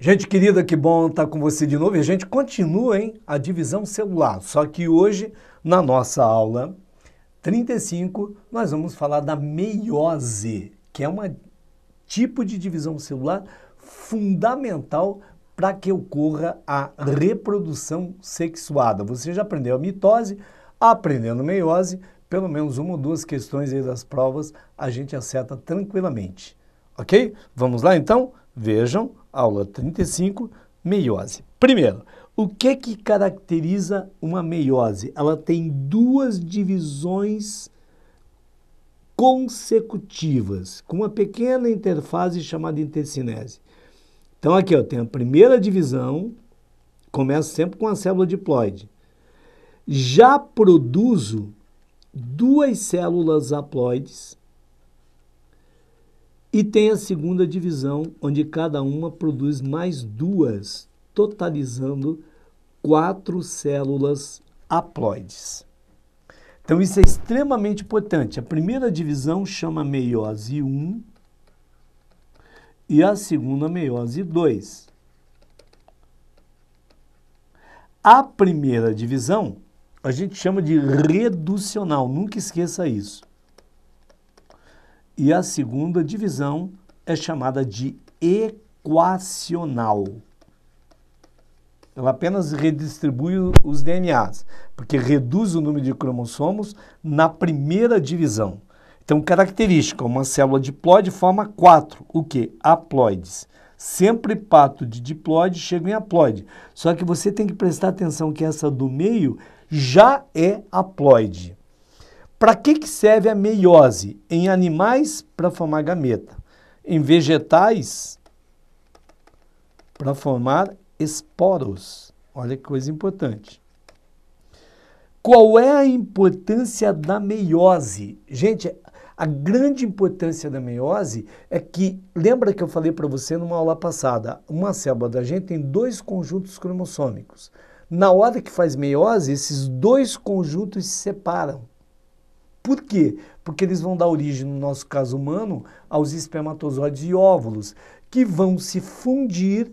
Gente querida, que bom estar com você de novo. E a gente continua, a divisão celular. Só que hoje, na nossa aula 35, nós vamos falar da meiose, que é um tipo de divisão celular fundamental para que ocorra a reprodução sexuada. Você já aprendeu a mitose, aprendendo meiose, pelo menos uma ou duas questões aí das provas a gente acerta tranquilamente. Ok? Vamos lá então? Vejam, aula 35, meiose. Primeiro, o que caracteriza uma meiose? Ela tem duas divisões consecutivas, com uma pequena interfase chamada intercinese. Então aqui tem a primeira divisão, começa sempre com a célula diploide. Já produzo duas células haploides e tem a segunda divisão, onde cada uma produz mais duas, totalizando 4 células haploides. Então isso é extremamente importante. A primeira divisão chama meiose 1 e a segunda meiose 2. A primeira divisão a gente chama de reducional, nunca esqueça isso. E a segunda divisão é chamada de equacional. Ela apenas redistribui os DNAs, porque reduz o número de cromossomos na primeira divisão. Então, característica, uma célula diploide forma 4, o quê? Haploides. Sempre pato de diploide chega em haploide. Só que você tem que prestar atenção que essa do meio já é haploide. Para que serve a meiose? Em animais, para formar gameta. Em vegetais, para formar esporos. Olha que coisa importante. Qual é a importância da meiose? Gente, a grande importância da meiose é que, lembra que eu falei para você numa aula passada, uma célula da gente tem 2 conjuntos cromossômicos. Na hora que faz meiose, esses 2 conjuntos se separam. Por quê? Porque eles vão dar origem, no nosso caso humano, aos espermatozoides e óvulos, que vão se fundir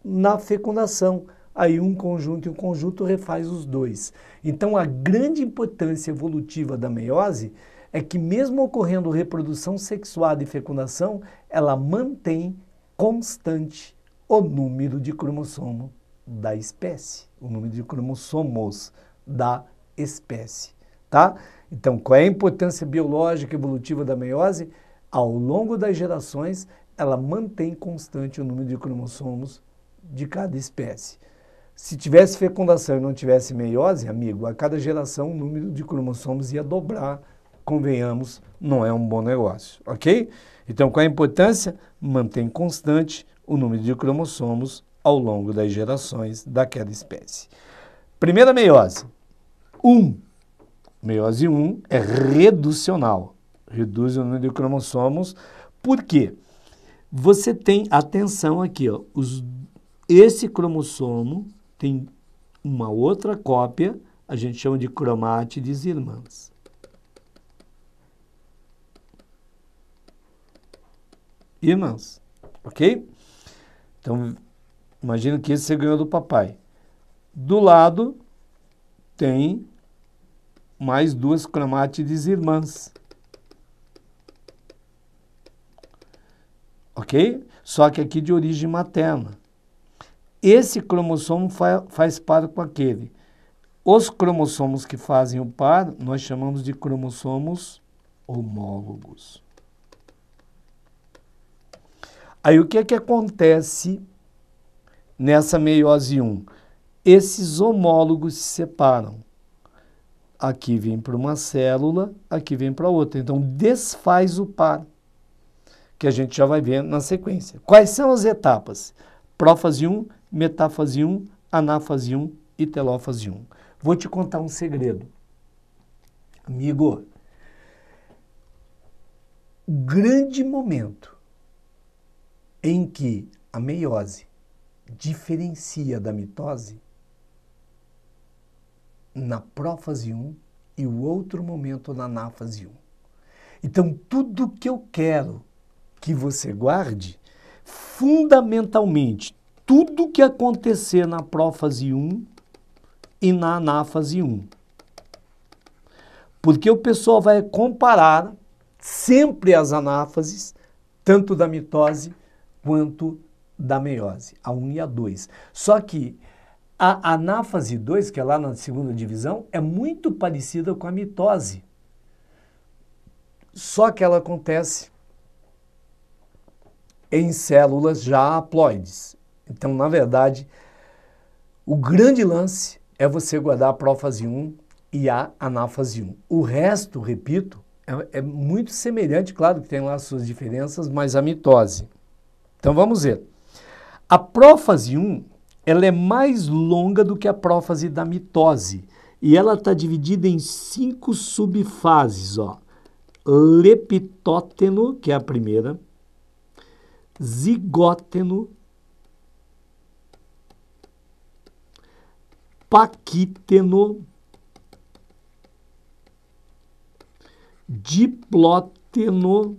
na fecundação. Aí um conjunto e um conjunto refaz os 2. Então a grande importância evolutiva da meiose é que mesmo ocorrendo reprodução sexuada e fecundação, ela mantém constante o número de cromossomo da espécie, o número de cromossomos da espécie, tá? Então, qual é a importância biológica e evolutiva da meiose? Ao longo das gerações, ela mantém constante o número de cromossomos de cada espécie. Se tivesse fecundação e não tivesse meiose, amigo, a cada geração o número de cromossomos ia dobrar, convenhamos, não é um bom negócio, ok? Então, qual é a importância? Mantém constante o número de cromossomos ao longo das gerações daquela espécie. Primeira meiose, 1. Meiose 1 é reducional, reduz o número de cromossomos. Por quê? Você tem, atenção aqui, esse cromossomo tem uma outra cópia, a gente chama de cromátides irmãs. Irmãs, ok? Então, imagina que esse você ganhou do papai. Do lado tem mais 2 cromátides irmãs. Ok? Só que aqui de origem materna. Esse cromossomo faz par com aquele. Os cromossomos que fazem o par, nós chamamos de cromossomos homólogos. Aí o que acontece nessa meiose 1? Esses homólogos se separam. Aqui vem para uma célula, aqui vem para outra. Então, desfaz o par, que a gente já vai ver na sequência. Quais são as etapas? Prófase 1, metáfase 1, anáfase 1 e telófase 1. Vou te contar um segredo. Amigo, o grande momento em que a meiose diferencia da mitose na prófase 1 e o outro momento na anáfase 1. Então, tudo que eu quero que você guarde, fundamentalmente, tudo que acontecer na prófase 1 e na anáfase 1. Porque o pessoal vai comparar sempre as anáfases, tanto da mitose quanto da meiose, a 1 e a 2. Só que a anáfase 2, que é lá na segunda divisão, é muito parecida com a mitose. Só que ela acontece em células já haploides. Então, na verdade, o grande lance é você guardar a prófase 1 e a anáfase 1. O resto, repito, é muito semelhante, claro que tem lá suas diferenças, mas a mitose. Então, vamos ver. A prófase 1, ela é mais longa do que a prófase da mitose. E ela está dividida em 5 subfases, ó. Leptóteno, que é a primeira, zigóteno, paquíteno, diplóteno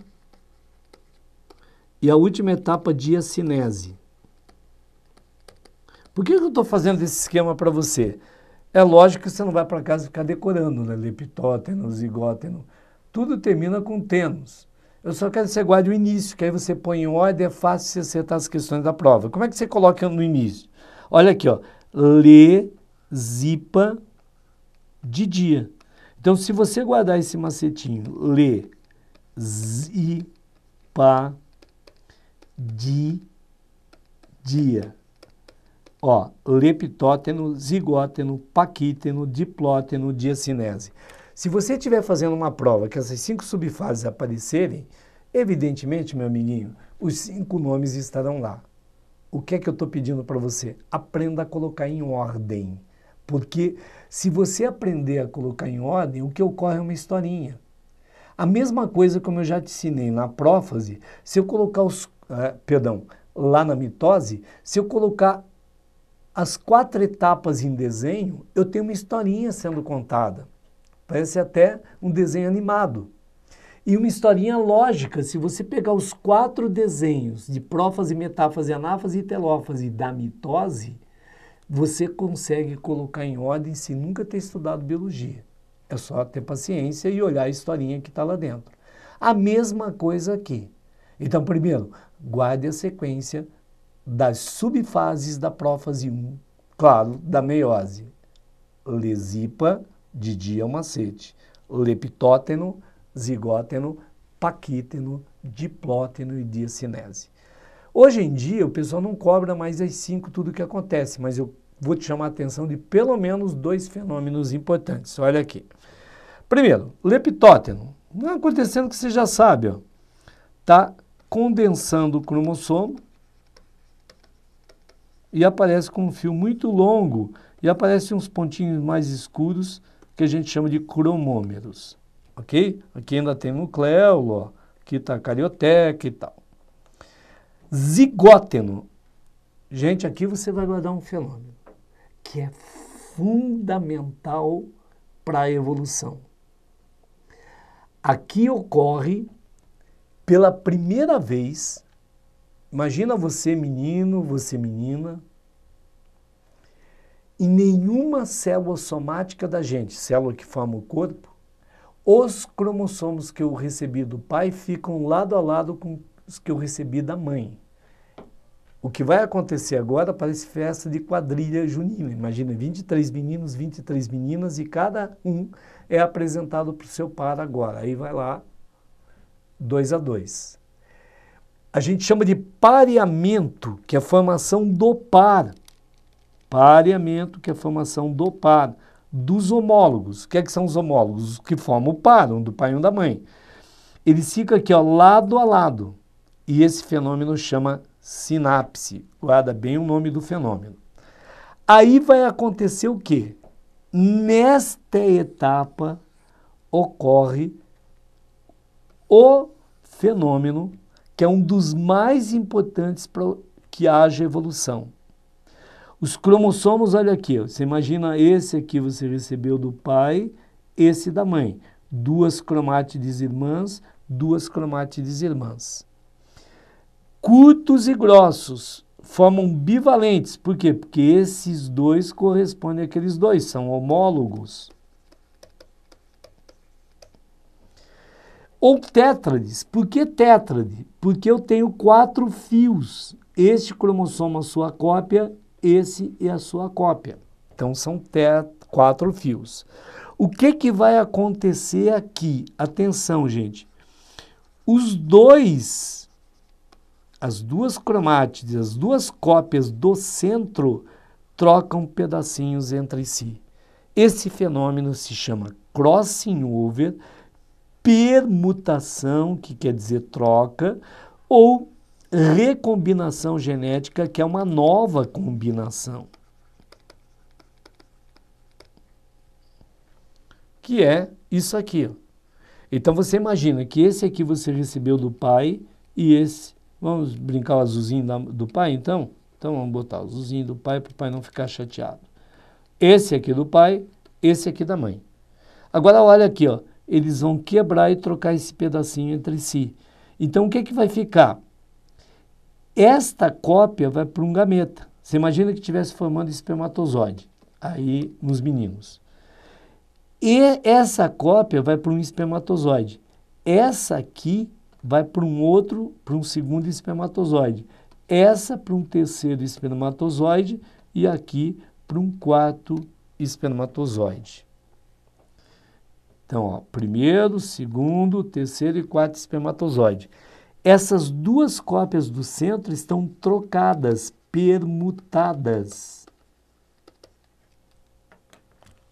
e a última etapa, diacinese. Por que eu estou fazendo esse esquema para você? É lógico que você não vai para casa ficar decorando, né? Leptóteno, zigóteno, tudo termina com tenos. Eu só quero que você guarde o início, que aí você põe em ordem, é fácil você acertar as questões da prova. Como é que você coloca no início? Olha aqui, ó. Lê, zipa, de dia. Então, se você guardar esse macetinho, lê, zipa, de dia. Ó, leptóteno, zigóteno, paquíteno, diplóteno, diacinese. Se você estiver fazendo uma prova que essas 5 subfases aparecerem, evidentemente, meu amiguinho, os 5 nomes estarão lá. O que é que eu estou pedindo para você? Aprenda a colocar em ordem. Porque se você aprender a colocar em ordem, o que ocorre é uma historinha. A mesma coisa como eu já te ensinei na prófase, se eu colocar lá na mitose, se eu colocar as 4 etapas em desenho, eu tenho uma historinha sendo contada. Parece até um desenho animado. E uma historinha lógica, se você pegar os 4 desenhos de prófase, metáfase, anáfase e telófase da mitose, você consegue colocar em ordem sem nunca ter estudado biologia. É só ter paciência e olhar a historinha que está lá dentro. A mesma coisa aqui. Então, primeiro, guarde a sequência das subfases da prófase 1, claro, da meiose. Lesipa, de dia é um macete. Leptóteno, zigóteno, paquíteno, diplóteno e diacinese. Hoje em dia, o pessoal não cobra mais as 5 tudo que acontece, mas eu vou te chamar a atenção de pelo menos 2 fenômenos importantes. Olha aqui. Primeiro, leptóteno. Não é acontecendo que você já sabe, ó. Está condensando o cromossomo e aparece com um fio muito longo e aparecem uns pontinhos mais escuros que a gente chama de cromômeros, ok? Aqui ainda tem nucleolo, ó. Aqui está a carioteca e tal. Zigóteno. Gente, aqui você vai guardar um fenômeno que é fundamental para a evolução. Aqui ocorre pela primeira vez, imagina você menino, você menina, em nenhuma célula somática da gente, célula que forma o corpo, os cromossomos que eu recebi do pai ficam lado a lado com os que eu recebi da mãe. O que vai acontecer agora parece festa de quadrilha junina. Imagina, 23 meninos, 23 meninas e cada um é apresentado para o seu par agora. Aí vai lá, 2 a 2. A gente chama de pareamento, que é a formação do par. Pareamento, que é a formação do par. Dos homólogos. O que é que são os homólogos? Os que formam o par, um do pai e um da mãe. Eles ficam aqui, ó, lado a lado. E esse fenômeno chama sinapse. Guarda bem o nome do fenômeno. Aí vai acontecer o quê? Nesta etapa ocorre o fenômeno que é um dos mais importantes para que haja evolução. Os cromossomos, olha aqui, ó, você imagina esse aqui você recebeu do pai, esse da mãe. 2 cromátides irmãs, 2 cromátides irmãs. Curtos e grossos formam bivalentes. Por quê? Porque esses dois correspondem àqueles dois, são homólogos. Ou tétrades. Por que tétrade? Porque eu tenho 4 fios. Este cromossomo é a sua cópia, esse é a sua cópia. Então são 4 fios. O que vai acontecer aqui? Atenção, gente. As duas cromátides, as duas cópias do centro trocam pedacinhos entre si. Esse fenômeno se chama crossing over, permutação, que quer dizer troca, ou recombinação genética, que é uma nova combinação. Que é isso aqui. Ó. Então você imagina que esse aqui você recebeu do pai e esse... Vamos brincar o azulzinho do pai, então? Então vamos botar o azulzinho do pai para o pai não ficar chateado. Esse aqui do pai, esse aqui da mãe. Agora olha aqui, ó. Eles vão quebrar e trocar esse pedacinho entre si. Então o que vai ficar? Esta cópia vai para um gameta. Você imagina que estivesse formando espermatozoide, aí nos meninos. E essa cópia vai para um espermatozoide. Essa aqui vai para um segundo espermatozoide. Essa para um terceiro espermatozoide e aqui para um quarto espermatozoide. Então, ó, primeiro, segundo, terceiro e quarto espermatozoide. Essas duas cópias do centro estão trocadas, permutadas.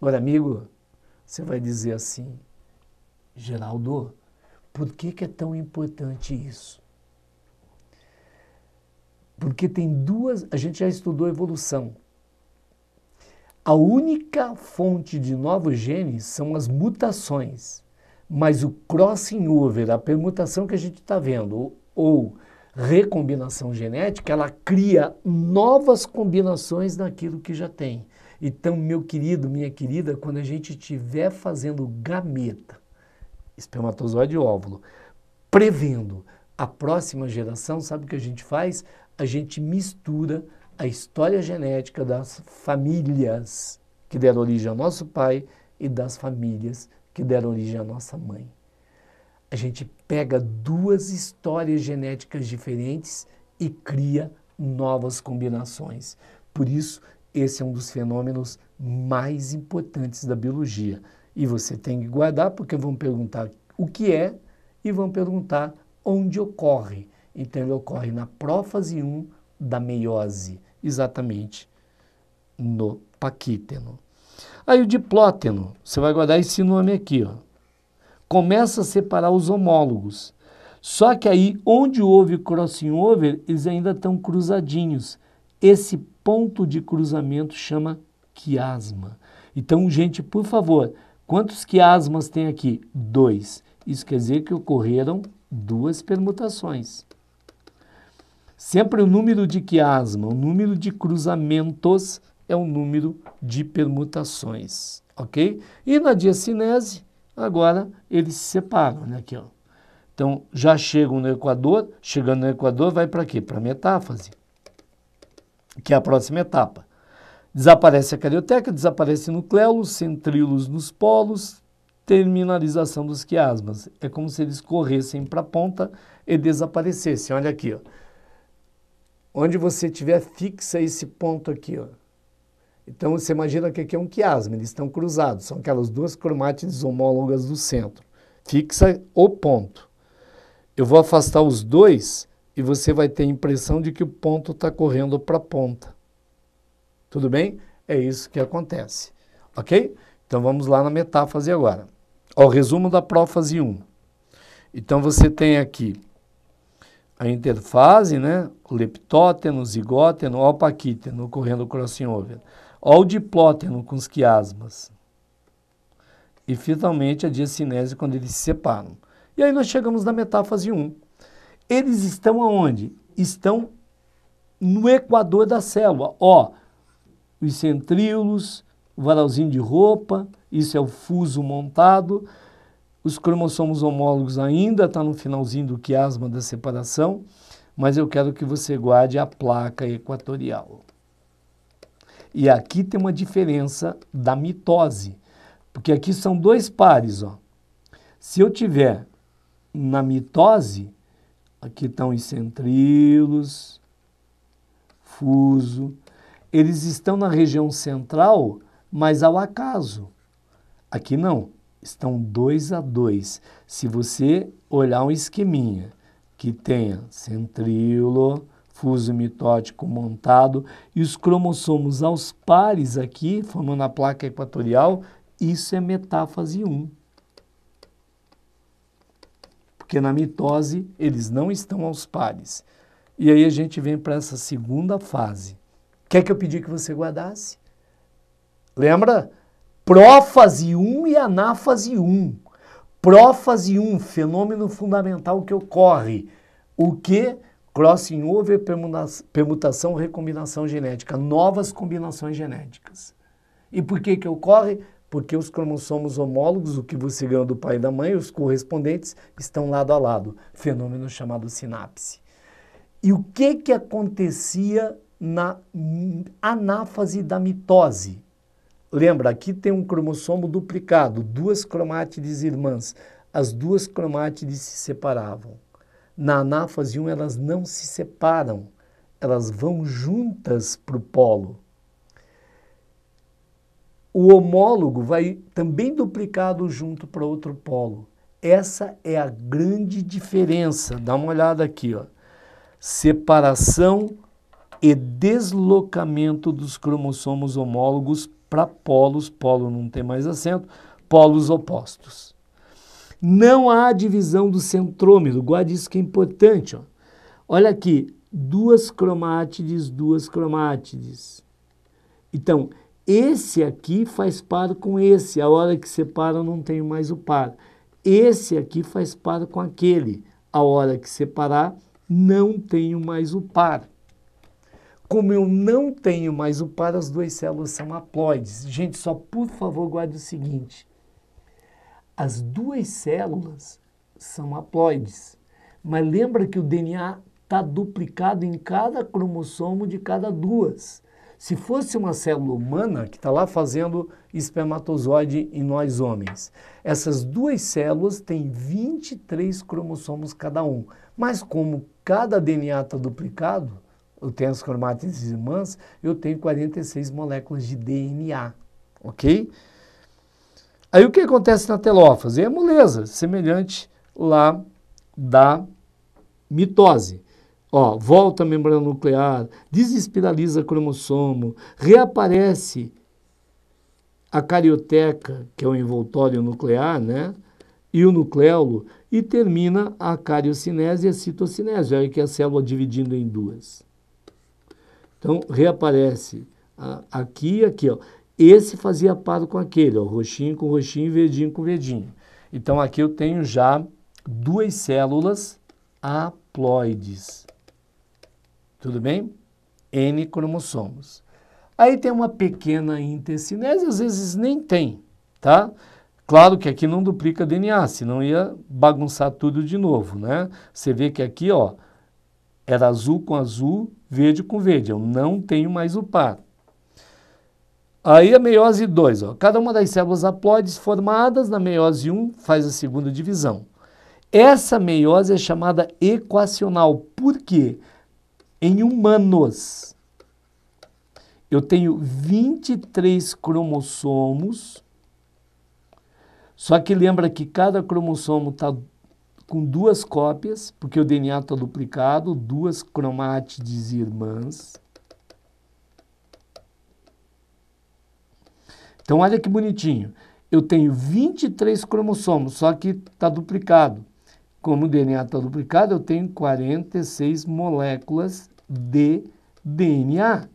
Agora, amigo, você vai dizer assim, Geraldo, por que é tão importante isso? Porque tem duas, a gente já estudou evolução. A única fonte de novos genes são as mutações, mas o crossing over, a permutação que a gente está vendo, ou recombinação genética, ela cria novas combinações daquilo que já tem. Então, meu querido, minha querida, quando a gente estiver fazendo gameta, espermatozoide e óvulo, prevendo a próxima geração, sabe o que a gente faz? A gente mistura a história genética das famílias que deram origem ao nosso pai e das famílias que deram origem à nossa mãe. A gente pega duas histórias genéticas diferentes e cria novas combinações. Por isso, esse é um dos fenômenos mais importantes da biologia. E você tem que guardar, porque vão perguntar o que é e vão perguntar onde ocorre. Então, ele ocorre na prófase 1 da meiose, exatamente no paquíteno. Aí o diplóteno, você vai guardar esse nome aqui, ó. Começa a separar os homólogos. Só que aí, onde houve crossing over, eles ainda estão cruzadinhos. Esse ponto de cruzamento chama quiasma. Então, gente, por favor, quantos quiasmas tem aqui? 2. Isso quer dizer que ocorreram 2 permutações. Sempre o número de quiasma, o número de cruzamentos é o número de permutações, ok? E na diacinese, agora eles se separam, né? Aqui, ó. Então, já chegam no Equador, chegando no Equador, vai para quê? Para a metáfase, que é a próxima etapa. Desaparece a carioteca, desaparece o nucleolo, centríolos nos polos, terminalização dos quiasmas. É como se eles corressem para a ponta e desaparecessem. Olha aqui, ó. Onde você tiver, fixa esse ponto aqui, ó. Então, você imagina que aqui é um quiasma, eles estão cruzados, são aquelas 2 cromátides homólogas do centro. Fixa o ponto. Eu vou afastar os 2 e você vai ter a impressão de que o ponto está correndo para a ponta. Tudo bem? É isso que acontece, ok? Então, vamos lá na metáfase agora. Ó, o resumo da prófase 1. Então, você tem aqui a interfase, né? O leptóteno, o zigóteno, ó, o paquíteno ocorrendo o crossing over. Ó, o diplóteno com os quiasmas. E, finalmente, a diacinese quando eles se separam. E aí nós chegamos na metáfase 1. Eles estão aonde? Estão no equador da célula. Ó, os centríolos, o varalzinho de roupa, isso é o fuso montado. Os cromossomos homólogos ainda estão no finalzinho do quiasma da separação. mas eu quero que você guarde a placa equatorial. E aqui tem uma diferença da mitose, porque aqui são dois pares, ó. Se eu tiver na mitose, aqui estão os centríolos, fuso, eles estão na região central, mas ao acaso. Aqui não, estão 2 a 2. Se você olhar um esqueminha que tenha centríolo, fuso mitótico montado e os cromossomos aos pares aqui, formando a placa equatorial, isso é metáfase 1. Porque na mitose eles não estão aos pares. E aí a gente vem para essa segunda fase. Quer que eu pedi que você guardasse? Lembra? Prófase 1 e anáfase 1. Prófase 1, fenômeno fundamental que ocorre. O que? Crossing over, permutação, recombinação genética, novas combinações genéticas. E por que ocorre? Porque os cromossomos homólogos, o que você ganhou do pai e da mãe, os correspondentes, estão lado a lado. Fenômeno chamado sinapse. E o que acontecia na anáfase da mitose? Lembra, aqui tem um cromossomo duplicado, 2 cromátides irmãs. As 2 cromátides se separavam. Na anáfase 1 elas não se separam, elas vão juntas para o polo. O homólogo vai também duplicado junto para outro polo. Essa é a grande diferença. Dá uma olhada aqui, ó. Separação e deslocamento dos cromossomos homólogos para polos, polo não tem mais acento, polos opostos. Não há divisão do centrômero, guarde isso que é importante. Ó. Olha aqui, 2 cromátides, 2 cromátides. Então, esse aqui faz par com esse, a hora que separa eu não tenho mais o par. Esse aqui faz par com aquele, a hora que separar não tenho mais o par. Como eu não tenho mais o par, as 2 células são haploides. Gente, só por favor guarde o seguinte. As 2 células são haploides. Mas lembra que o DNA está duplicado em cada cromossomo de cada 2. Se fosse uma célula humana que está lá fazendo espermatozoide em nós homens, essas 2 células têm 23 cromossomos cada um. Mas como cada DNA está duplicado, eu tenho as cromátides irmãs, eu tenho 46 moléculas de DNA, ok? Aí o que acontece na telófase? É a moleza, semelhante lá da mitose. Ó, volta a membrana nuclear, desespiraliza cromossomo, reaparece a carioteca, que é o envoltório nuclear, né? E o nucleolo, e termina a cariocinese e a citocinese, aí que é a célula dividindo em 2. Então, reaparece aqui e aqui, ó. Esse fazia par com aquele, ó, roxinho com roxinho, verdinho com verdinho. Então, aqui eu tenho já 2 células haploides. Tudo bem? N cromossomos. Aí tem uma pequena intercinese, às vezes nem tem, tá? Claro que aqui não duplica DNA, senão ia bagunçar tudo de novo, né? Você vê que aqui, ó, era azul com azul, verde com verde. Eu não tenho mais o par. Aí a meiose 2, ó. Cada uma das células haploides formadas na meiose 1 faz a segunda divisão. Essa meiose é chamada equacional. Por quê? Em humanos, eu tenho 23 cromossomos, só que lembra que cada cromossomo está com 2 cópias, porque o DNA está duplicado, 2 cromátides irmãs. Então, olha que bonitinho. Eu tenho 23 cromossomos, só que está duplicado. Como o DNA está duplicado, eu tenho 46 moléculas de DNA.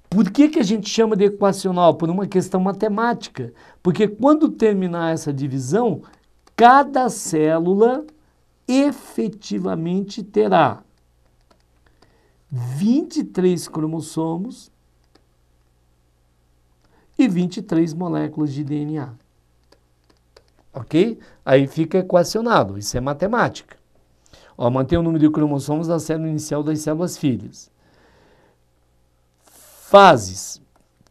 Por que a gente chama de equacional? Por uma questão matemática. Porque quando terminar essa divisão, cada célula efetivamente terá 23 cromossomos e 23 moléculas de DNA. Ok? Aí fica equacionado, isso é matemática. Ó, mantém o número de cromossomos da célula inicial das células filhas. Fases,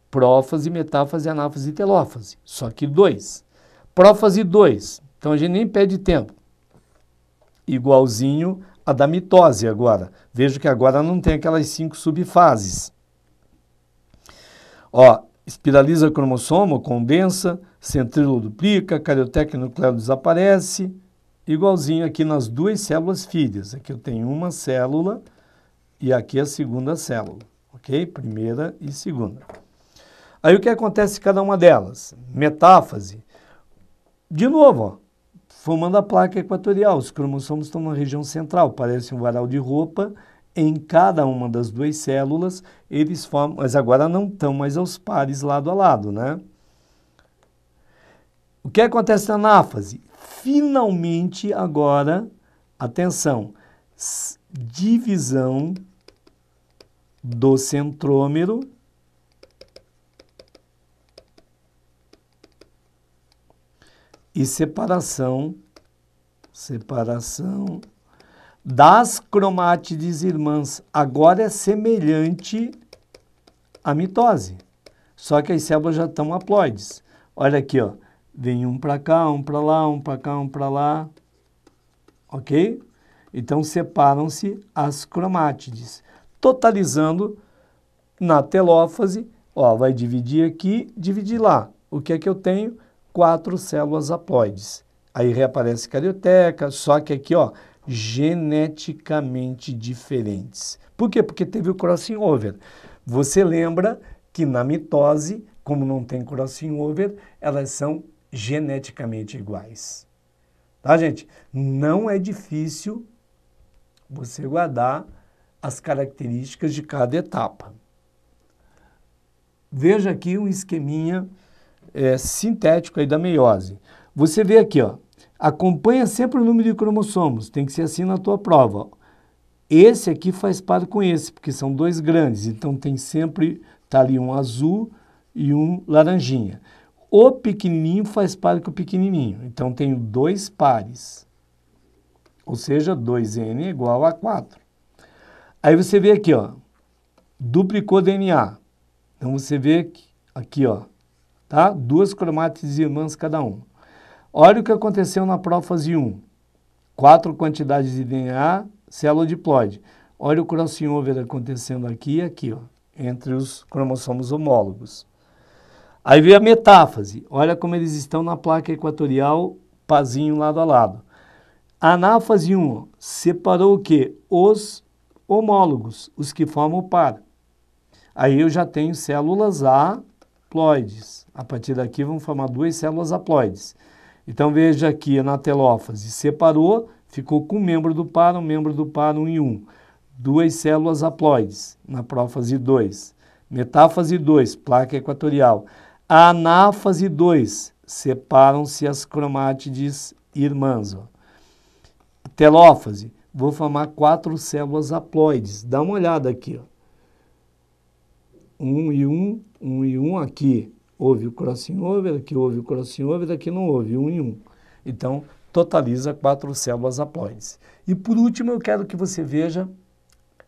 prófase, metáfase, anáfase e telófase. Só que 2. Prófase 2. Então a gente nem perde tempo. Igualzinho a da mitose agora. Veja que agora não tem aquelas 5 subfases. Ó, espiraliza cromossomo, condensa, centríolo duplica, carioteca nuclear desaparece. Igualzinho aqui nas 2 células filhas. Aqui eu tenho uma célula e aqui a segunda célula. Ok? Primeira e segunda. Aí o que acontece em cada uma delas? Metáfase. De novo, ó, formando a placa equatorial. Os cromossomos estão na região central, parece um varal de roupa. Em cada uma das 2 células, eles formam, mas agora não estão mais aos pares lado a lado, né? O que acontece na anáfase? Finalmente, agora, atenção, divisão do centrômero e separação das cromátides irmãs. Agora é semelhante à mitose, só que as células já estão haploides. Olha aqui, ó, vem um para cá, um para lá, um para cá, um para lá, ok? Então separam-se as cromátides, totalizando na telófase, ó, vai dividir aqui, dividir lá. O que é que eu tenho? 4 células haploides. Aí reaparece carioteca, só que aqui, ó, geneticamente diferentes. Por quê? Porque teve o crossing over. Você lembra que na mitose, como não tem crossing over, elas são geneticamente iguais. Tá, gente? Não é difícil você guardar as características de cada etapa. Veja aqui um esqueminha sintético aí da meiose. Você vê aqui, ó, acompanha sempre o número de cromossomos, tem que ser assim na tua prova. Esse aqui faz par com esse, porque são 2 grandes, então tem sempre, tá ali um azul e um laranjinha. O pequenininho faz par com o pequenininho, então tenho 2 pares, ou seja, 2N igual a 4. Aí você vê aqui, ó, duplicou DNA, então você vê aqui, ó, tá? 2 cromátides irmãs cada um. Olha o que aconteceu na prófase 1. 4 quantidades de DNA, célula diploide. Olha o crossing over acontecendo aqui e aqui, ó, entre os cromossomos homólogos. Aí veio a metáfase. Olha como eles estão na placa equatorial, pazinho lado a lado. A anáfase 1 ó, separou o quê? Os homólogos, os que formam o par. Aí eu já tenho células haploides. A partir daqui vão formar 2 células haploides. Então veja aqui na telófase, separou, ficou com um membro do par, um e um. 2 células haploides na prófase 2. Metáfase 2, placa equatorial. A anáfase 2, separam-se as cromátides irmãs. Ó. Telófase, vou formar 4 células haploides. Dá uma olhada aqui, ó. 1 e 1 aqui. Houve o crossing over, aqui houve o crossing over, aqui não houve, 1 e 1. Então, totaliza 4 células haploides. E por último, eu quero que você veja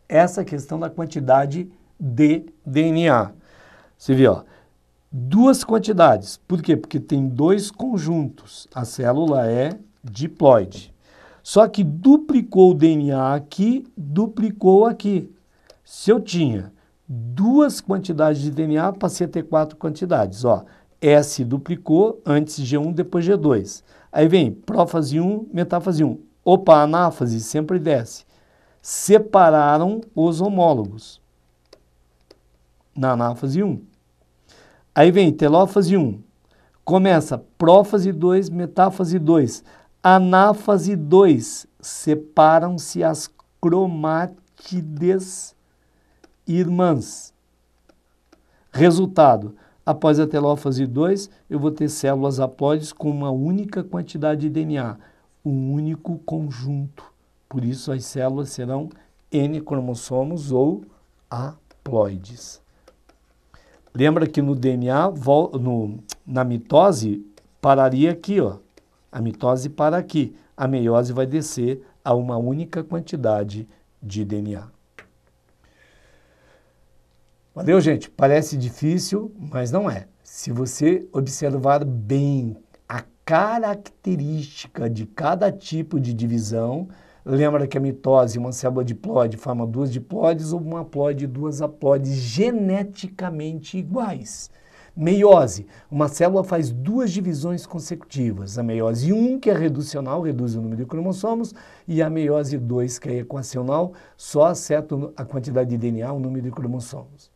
essa questão da quantidade de DNA. Você vê, ó, 2 quantidades. Por quê? Porque tem 2 conjuntos. A célula é diploide. Só que duplicou o DNA aqui, duplicou aqui. Se eu tinha 2 quantidades de DNA, passei a ter 4 quantidades. Ó, S duplicou, antes G1, depois G2. Aí vem prófase 1, metáfase 1. Opa, anáfase sempre desce. Separaram os homólogos na anáfase 1. Aí vem telófase 1. Começa prófase 2, metáfase 2. Anáfase 2. Separam-se as cromátides irmãs. Resultado, após a telófase 2, eu vou ter células haploides com uma única quantidade de DNA, um único conjunto. Por isso as células serão N cromossomos ou haploides. Lembra que no DNA, na mitose, pararia aqui, ó. A mitose para aqui. A meiose vai descer a uma única quantidade de DNA. Valeu, gente? Parece difícil, mas não é. Se você observar bem a característica de cada tipo de divisão, lembra que a mitose, uma célula diploide, forma duas diploides ou uma haploide e duas haploides geneticamente iguais. Meiose, uma célula faz duas divisões consecutivas, a meiose 1, que é reducional, reduz o número de cromossomos, e a meiose 2, que é equacional, só acerta a quantidade de DNA, o número de cromossomos.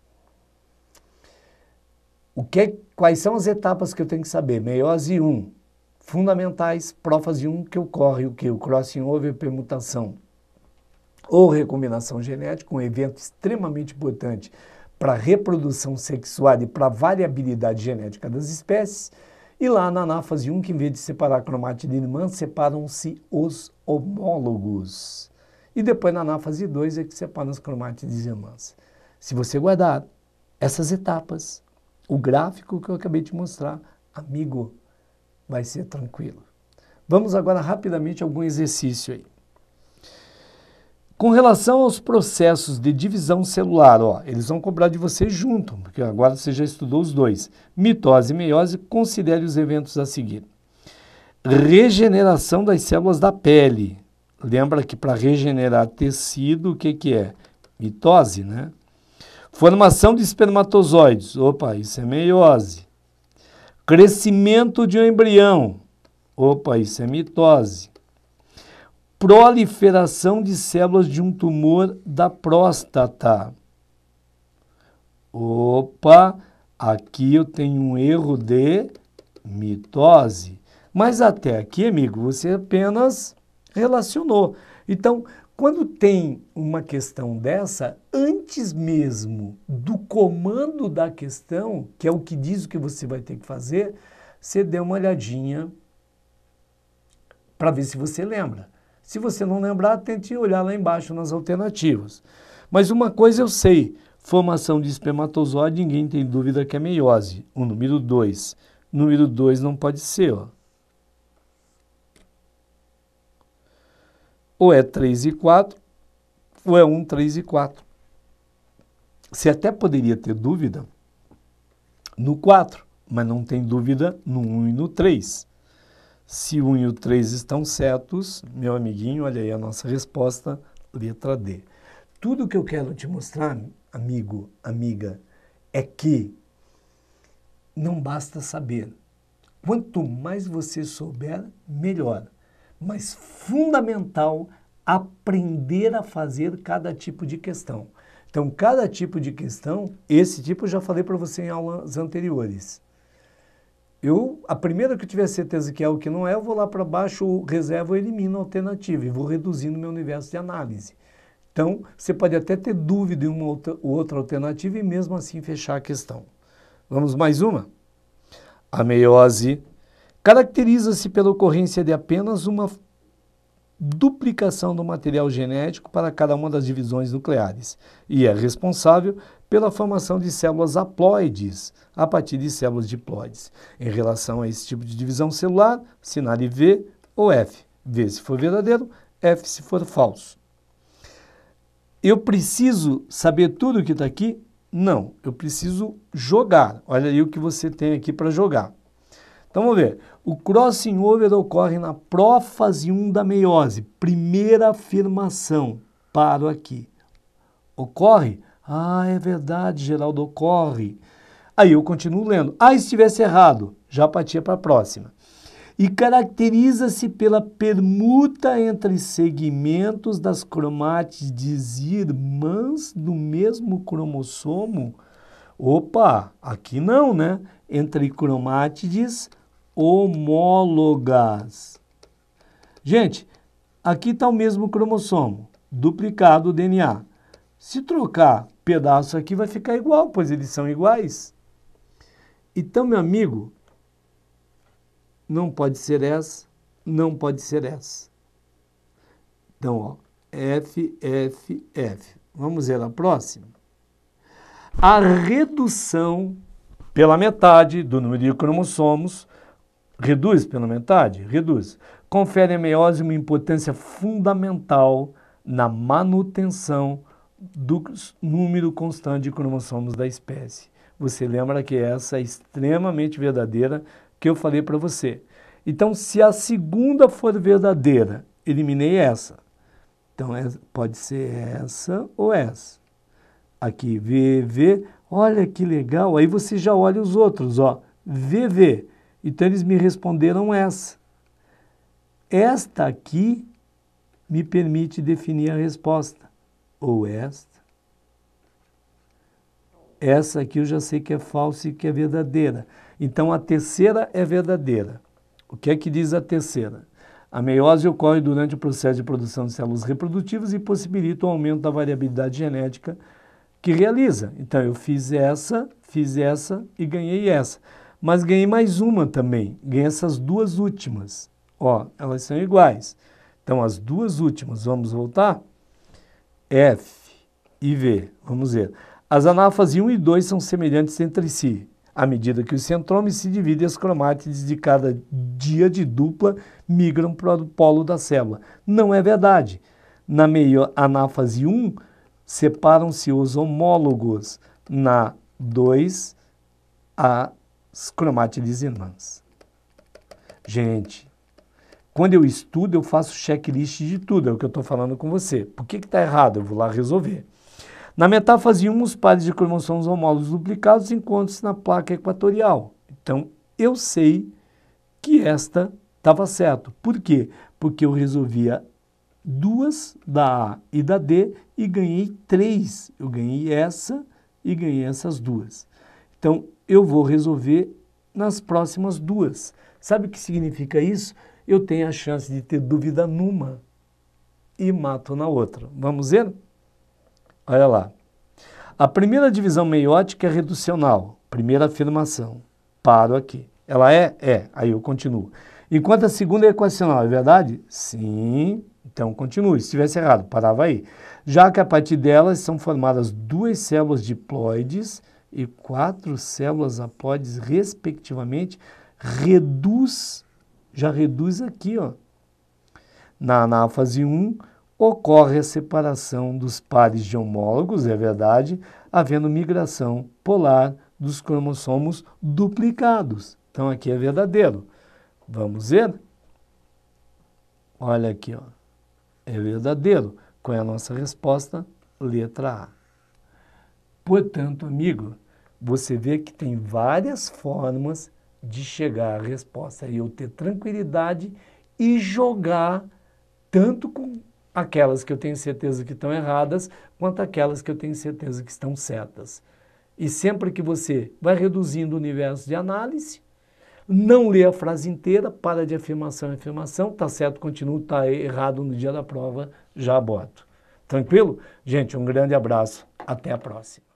Quais são as etapas que eu tenho que saber? Meiose 1, fundamentais, prófase 1, que ocorre o que? O crossing over, permutação ou recombinação genética, um evento extremamente importante para a reprodução sexual e para a variabilidade genética das espécies. E lá na anáfase 1, que em vez de separar a cromátide irmã, separam-se os homólogos. E depois na anáfase 2 é que separam as cromátides irmãs. Se você guardar essas etapas, o gráfico que eu acabei de mostrar, amigo, vai ser tranquilo. Vamos agora rapidamente a algum exercício aí. Com relação aos processos de divisão celular, eles vão cobrar de você junto, porque agora você já estudou os dois. Mitose e meiose, considere os eventos a seguir. Regeneração das células da pele. Lembra que para regenerar tecido, o que é? Mitose, né? Formação de espermatozoides. Opa, isso é meiose. Crescimento de um embrião. Opa, isso é mitose. Proliferação de células de um tumor da próstata. Opa, aqui eu tenho um erro de mitose. Mas até aqui, amigo, você apenas relacionou. Então, quando tem uma questão dessa, antes mesmo do comando da questão, que é o que diz o que você vai ter que fazer, você dê uma olhadinha para ver se você lembra. Se você não lembrar, tente olhar lá embaixo nas alternativas. Mas uma coisa eu sei, formação de espermatozoide, ninguém tem dúvida que é meiose, o número 2. Número 2 não pode ser, Ou é 3 e 4, ou é 1, 3 e 4. Você até poderia ter dúvida no 4, mas não tem dúvida no 1 e no 3. Se o 1 e o 3 estão certos, meu amiguinho, olha aí a nossa resposta, letra D. Tudo que eu quero te mostrar, amigo, amiga, é que não basta saber. Quanto mais você souber, melhor. Mas fundamental aprender a fazer cada tipo de questão. Então, cada tipo de questão, esse tipo eu já falei para você em aulas anteriores. A primeira que eu tiver certeza que é o que não é, eu vou lá para baixo, reservo ou elimino a alternativa e vou reduzindo meu universo de análise. Então, você pode até ter dúvida em uma outra alternativa e mesmo assim fechar a questão. Vamos mais uma? A meiose caracteriza-se pela ocorrência de apenas uma duplicação do material genético para cada uma das divisões nucleares e é responsável pela formação de células haploides a partir de células diploides. Em relação a esse tipo de divisão celular, assinale V ou F. V se for verdadeiro, F se for falso. Eu preciso saber tudo o que está aqui? Não, eu preciso jogar. Olha aí o que você tem aqui para jogar. Então, vamos ver. O crossing over ocorre na prófase 1 da meiose. Primeira afirmação. Paro aqui. Ocorre? Ah, é verdade, Geraldo, ocorre. Aí eu continuo lendo. Ah, se estivesse errado, já partia para a próxima. E caracteriza-se pela permuta entre segmentos das cromátides irmãs do mesmo cromossomo. Opa, aqui não, né? Entre cromátides homólogas. Gente, aqui está o mesmo cromossomo, duplicado o DNA. Se trocar pedaço aqui vai ficar igual, pois eles são iguais. Então, meu amigo, não pode ser essa, não pode ser essa. Então, F, F, F. Vamos ver a próxima. A redução pela metade do número de cromossomos Reduz pela metade? Reduz. Confere à meiose uma importância fundamental na manutenção do número constante de cromossomos da espécie. Você lembra que essa é extremamente verdadeira que eu falei para você. Então, se a segunda for verdadeira, eliminei essa. Então, pode ser essa ou essa. Aqui, VV, olha que legal. Aí você já olha os outros, ó. VV. Então, eles me responderam essa. Esta aqui me permite definir a resposta. Ou esta. Essa aqui eu já sei que é falsa e que é verdadeira. Então, a terceira é verdadeira. O que é que diz a terceira? A meiose ocorre durante o processo de produção de células reprodutivas e possibilita o aumento da variabilidade genética que realiza. Então, eu fiz essa e ganhei essa. Mas ganhei mais uma também. Ganhei essas duas últimas. Ó, elas são iguais. Então, as duas últimas, vamos voltar? F e V, vamos ver. As anáfase 1 e 2 são semelhantes entre si, à medida que os centromes se dividem, as cromátides de cada dia de dupla migram para o polo da célula. Não é verdade. Na anáfase 1, separam-se os homólogos. Na 2, as cromátides irmãs. Gente, quando eu estudo, eu faço checklist de tudo, é o que eu estou falando com você. Por que está errado? Eu vou lá resolver. Na metáfase 1, os pares de cromossomos homólogos duplicados encontram-se na placa equatorial. Então, eu sei que esta estava certa. Por quê? Porque eu resolvia duas da A e da D e ganhei 3. Eu ganhei essa e ganhei essas duas. Então, eu vou resolver nas próximas duas. Sabe o que significa isso? Eu tenho a chance de ter dúvida numa e mato na outra. Vamos ver? Olha lá. A primeira divisão meiótica é reducional. Primeira afirmação. Paro aqui. Ela é? É. Aí eu continuo. Enquanto a segunda é equacional, é verdade? Sim. Então continue. Se estivesse errado, parava aí. Já que a partir delas são formadas 2 células diploides e 4 células haploides, respectivamente, já reduz aqui, ó. Na anáfase 1, ocorre a separação dos pares de homólogos, é verdade, havendo migração polar dos cromossomos duplicados. Então, aqui é verdadeiro. Vamos ver? Olha aqui, ó. É verdadeiro. Qual é a nossa resposta? Letra A. Portanto, amigo, você vê que tem várias formas de chegar à resposta e eu ter tranquilidade e jogar tanto com aquelas que eu tenho certeza que estão erradas, quanto aquelas que eu tenho certeza que estão certas. E sempre que você vai reduzindo o universo de análise, não lê a frase inteira, para de afirmação em afirmação, está certo, continua, está errado no dia da prova, já boto. Tranquilo? Gente, um grande abraço, até a próxima.